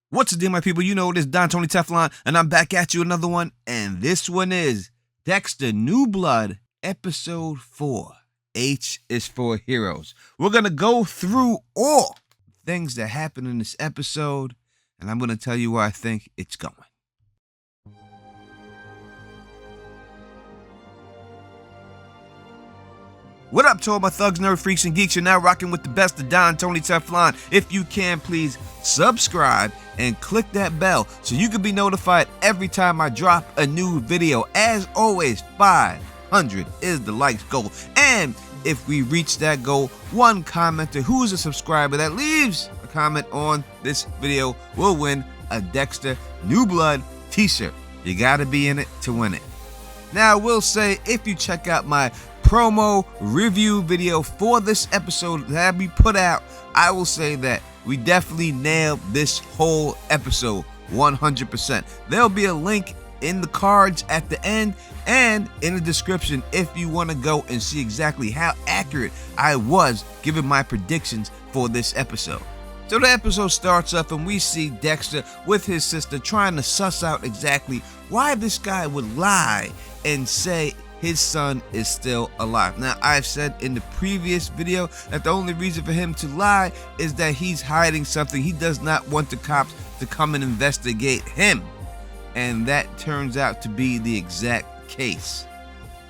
What's the deal, my people? You know it is Don Tony Teflon, and I'm back at you another one. And this one is Dexter New Blood, Episode 4. H is for Heroes. We're going to go through all things that happen in this episode, and I'm going to tell you where I think it's going. What up to all my thugs, nerd freaks, and geeks? You're now rocking with the best of Don Tony Teflon. If you can, please subscribe and click that bell so you can be notified every time I drop a new video. As always, 500 is the likes goal. And if we reach that goal, one commenter who is a subscriber that leaves a comment on this video will win a Dexter New Blood t-shirt. You gotta be in it to win it. Now, I will say, if you check out my promo review video for this episode that we put out, I will say that we definitely nailed this whole episode 100%. There'll be a link in the cards at the end and in the description if you want to go and see exactly how accurate I was giving my predictions for this episode. So the episode starts up and we see Dexter with his sister trying to suss out exactly why this guy would lie and say his son is still alive. Now, I've said in the previous video that the only reason for him to lie is that he's hiding something. He does not want the cops to come and investigate him. And that turns out to be the exact case.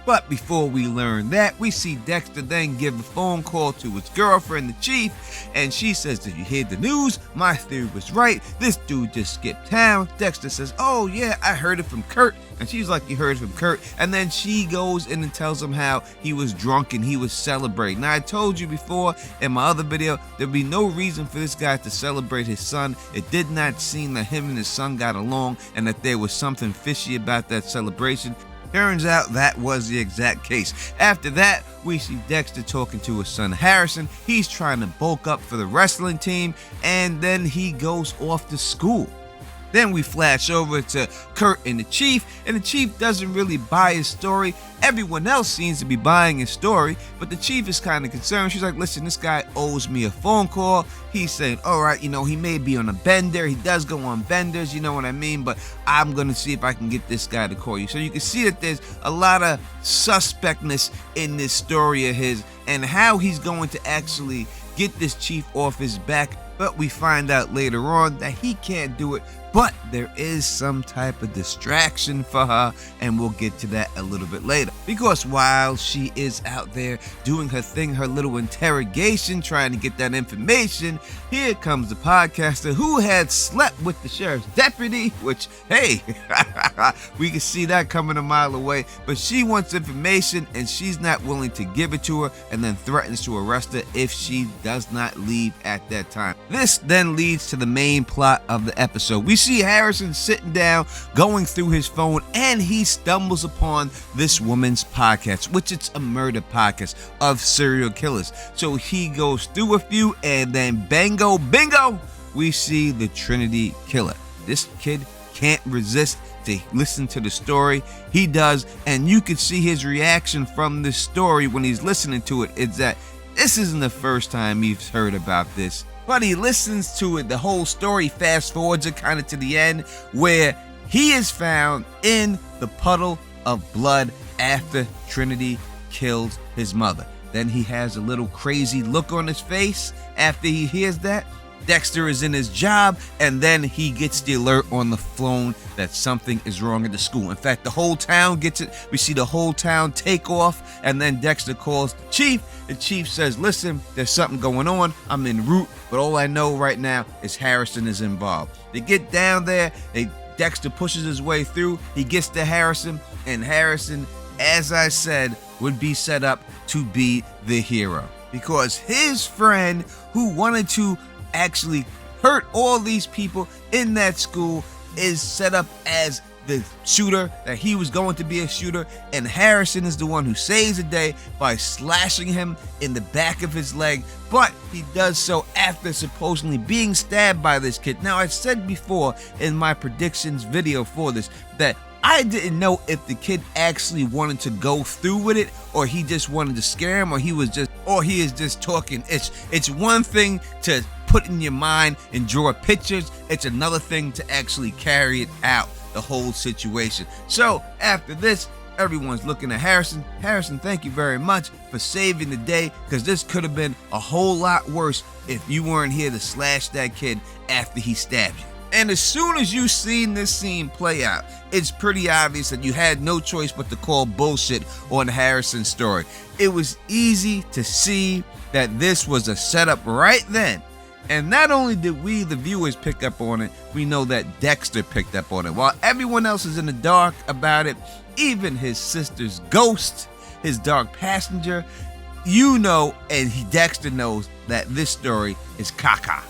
But before we learn that, we see Dexter then give a phone call to his girlfriend, the chief, and she says, "Did you hear the news? My theory was right. This dude just skipped town." Dexter says, "Oh yeah, I heard it from Kurt." And she's like, "You heard it from Kurt?" And then she goes in and tells him how he was drunk and he was celebrating. Now, I told you before in my other video, there'd be no reason for this guy to celebrate his son. It did not seem that him and his son got along and that there was something fishy about that celebration. Turns out that was the exact case. After that, we see Dexter talking to his son Harrison. He's trying to bulk up for the wrestling team, and then he goes off to school. Then we flash over to Kurt and the chief doesn't really buy his story. Everyone else seems to be buying his story, but the chief is kind of concerned. She's like, "Listen, this guy owes me a phone call." He's saying, "All right, he may be on a bender. He does go on benders, you know what I mean? But I'm going to see if I can get this guy to call you." So you can see that there's a lot of suspectness in this story of his and how he's going to actually get this chief off his back. But we find out later on that he can't do it, but there is some type of distraction for her, and we'll get to that a little bit later. Because while she is out there doing her thing, her little interrogation, trying to get that information, here comes the podcaster who had slept with the sheriff's deputy, which, hey, we can see that coming a mile away. But she wants information, and she's not willing to give it to her, and then threatens to arrest her if she does not leave at that time. This then leads to the main plot of the episode. We see Harrison sitting down, going through his phone, and he stumbles upon this woman's podcast, which it's a murder podcast of serial killers. So he goes through a few, and then bango, bingo, we see the Trinity Killer. This kid can't resist to listen to the story. He does, and you can see his reaction from this story when he's listening to it. It's that this isn't the first time he's heard about this. But he listens to it, the whole story, fast forwards it kind of to the end, where he is found in the puddle of blood after Trinity kills his mother. Then he has a little crazy look on his face after he hears that. Dexter is in his job, and then he gets the alert on the phone that something is wrong at the school. In fact, the whole town gets it. We see the whole town take off, and then Dexter calls the chief. The chief says, "Listen, there's something going on. I'm en route, but all I know right now is Harrison is involved." They get down there. Dexter pushes his way through. He gets to Harrison, and Harrison, as I said, would be set up to be the hero. Because his friend who wanted to actually hurt all these people in that school is set up as the shooter, that he was going to be a shooter, and Harrison is the one who saves the day by slashing him in the back of his leg, but he does so after supposedly being stabbed by this kid. Now, I said before in my predictions video for this that I didn't know if the kid actually wanted to go through with it, or he just wanted to scare him, or he is just talking. It's one thing to put in your mind and draw pictures. It's another thing to actually carry it out, the whole situation. So after this, everyone's looking at Harrison. Harrison, thank you very much for saving the day, because this could have been a whole lot worse if you weren't here to slash that kid after he stabbed you. And as soon as you seen this scene play out, it's pretty obvious that you had no choice but to call bullshit on Harrison's story. It was easy to see that this was a setup right then. And not only did we, the viewers, pick up on it, we know that Dexter picked up on it. While everyone else is in the dark about it, even his sister's ghost, his dark passenger, you know, and Dexter knows that this story is caca.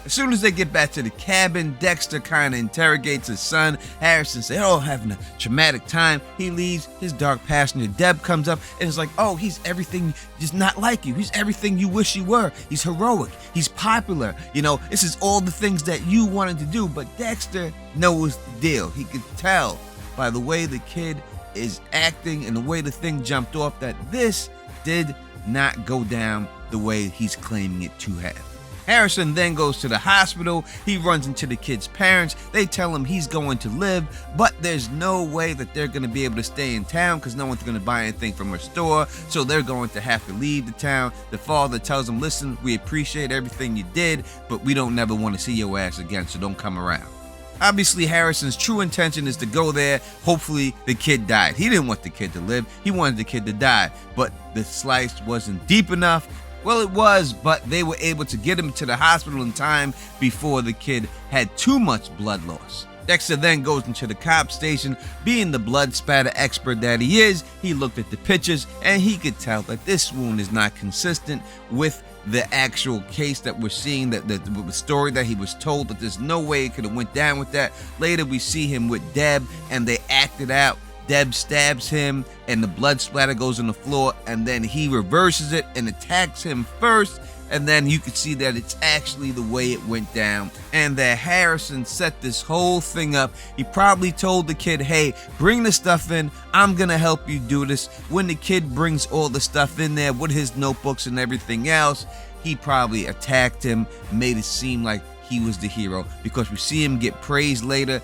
As soon as they get back to the cabin, Dexter kind of interrogates his son. Harrison says, oh, having a traumatic time. He leaves. His dark passenger, Deb, comes up and is like, oh, he's everything just not like you. He's everything you wish he were. He's heroic. He's popular. You know, this is all the things that you wanted to do. But Dexter knows the deal. He could tell by the way the kid is acting and the way the thing jumped off that this did not go down the way he's claiming it to have. Harrison then goes to the hospital. He runs into the kid's parents. They tell him he's going to live, but there's no way that they're going to be able to stay in town because no one's going to buy anything from her store, so they're going to have to leave the town. The father tells him, listen, we appreciate everything you did, but we don't never want to see your ass again, so don't come around. Obviously, Harrison's true intention is to go there. Hopefully, the kid died. He didn't want the kid to live. He wanted the kid to die, but the slice wasn't deep enough. Well, it was, but they were able to get him to the hospital in time before the kid had too much blood loss. Dexter then goes into the cop station. Being the blood spatter expert that he is, he looked at the pictures and he could tell that this wound is not consistent with the actual case that we're seeing, that the story that he was told, that there's no way it could have went down with that. Later, we see him with Deb and they acted out. Deb stabs him and the blood splatter goes on the floor, and then he reverses it and attacks him first, and then you can see that it's actually the way it went down, and that Harrison set this whole thing up. He probably told the kid, hey, bring the stuff in, I'm gonna help you do this. When the kid brings all the stuff in there with his notebooks and everything else, he probably attacked him, made it seem like he was the hero, because we see him get praised later.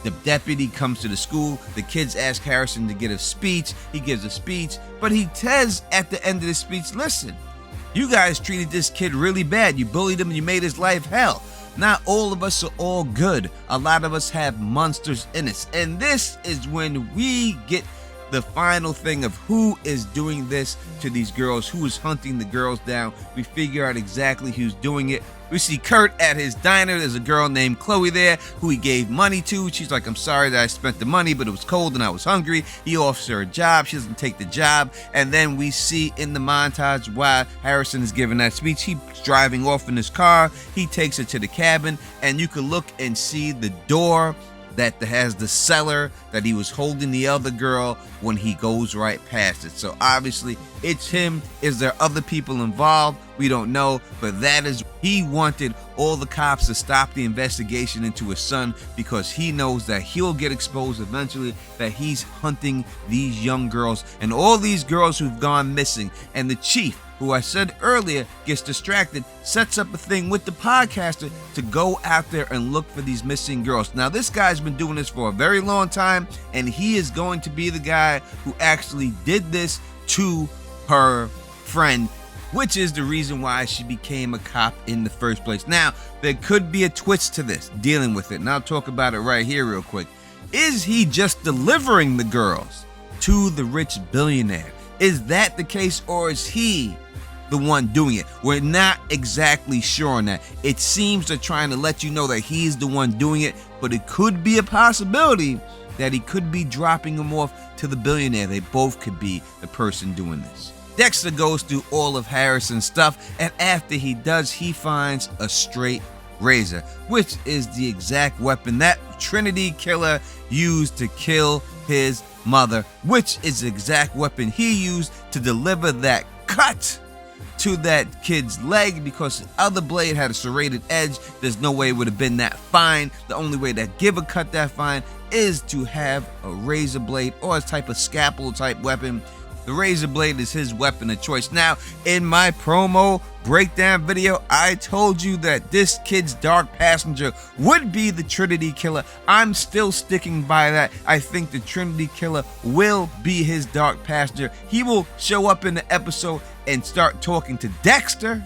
The deputy comes to the school. The kids ask Harrison to get a speech. He gives a speech, but he says at the end of the speech, listen, you guys treated this kid really bad. You bullied him and you made his life hell. Not all of us are all good. A lot of us have monsters in us. And this is when we get the final thing of who is doing this to these girls, who is hunting the girls down. We figure out exactly who's doing it. We see Kurt at his diner. There's a girl named Chloe there who he gave money to. She's like, I'm sorry that I spent the money, but it was cold and I was hungry. He offers her a job. She doesn't take the job. And then we see in the montage while Harrison is giving that speech, he's driving off in his car. He takes her to the cabin, and you can look and see the door that has the cellar that he was holding the other girl when he goes right past it. So obviously it's him. Is there other people involved? We don't know, but that is, he wanted all the cops to stop the investigation into his son because he knows that he'll get exposed eventually, that he's hunting these young girls and all these girls who've gone missing. And the chief, who I said earlier gets distracted, sets up a thing with the podcaster to go out there and look for these missing girls. Now, this guy's been doing this for a very long time, and he is going to be the guy who actually did this to her friend, which is the reason why she became a cop in the first place. Now, there could be a twist to this, dealing with it, and I'll talk about it right here real quick. Is he just delivering the girls to the rich billionaire? Is that the case, or is he the one doing it? We're not exactly sure on that. It seems they're trying to let you know that he's the one doing it, but it could be a possibility that he could be dropping them off to the billionaire. They both could be the person doing this. Dexter goes through all of Harrison's stuff, and after he does, he finds a straight razor, which is the exact weapon that Trinity killer used to kill his mother, which is the exact weapon he used to deliver that cut to that kid's leg, because the other blade had a serrated edge. There's no way it would have been that fine. The only way to give a cut that fine is to have a razor blade or a type of scalpel type weapon. the razor blade is his weapon of choice. Now, in my promo breakdown video, I told you that this kid's dark passenger would be the Trinity Killer. I'm still sticking by that. I think the Trinity Killer will be his dark passenger. He will show up in the episode and start talking to Dexter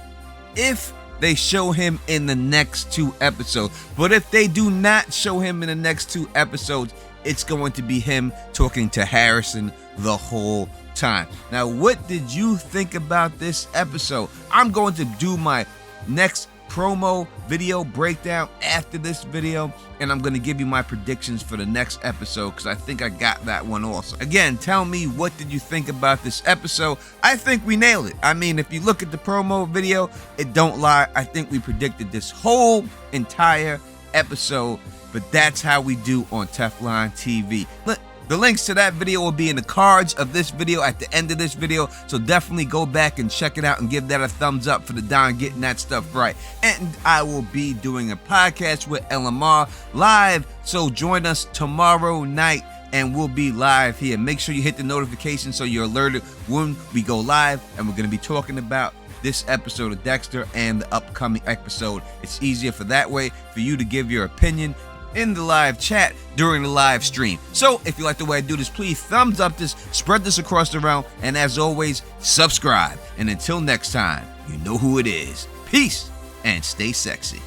if they show him in the next 2 episodes. But if they do not show him in the next 2 episodes, it's going to be him talking to Harrison the whole time. Now, what did you think about this episode? I'm going to do my next promo video breakdown after this video, and I'm going to give you my predictions for the next episode because I think I got that one also. Again, tell me, what did you think about this episode? I think we nailed it. I mean, if you look at the promo video, it don't lie. I think we predicted this whole entire episode, but that's how we do on Teflon TV. Look, the links to that video will be in the cards of this video at the end of this video, so definitely go back and check it out and give that a thumbs up for the Don getting that stuff right. And I will be doing a podcast with LMR live, so join us tomorrow night and we'll be live here. Make sure you hit the notification so you're alerted when we go live, and we're going to be talking about this episode of Dexter and the upcoming episode. It's easier for that way for you to give your opinion in the live chat during the live stream. So if you like the way I do this, please thumbs up this, spread this across the realm, and as always, subscribe. And until next time, you know who it is. Peace and stay sexy.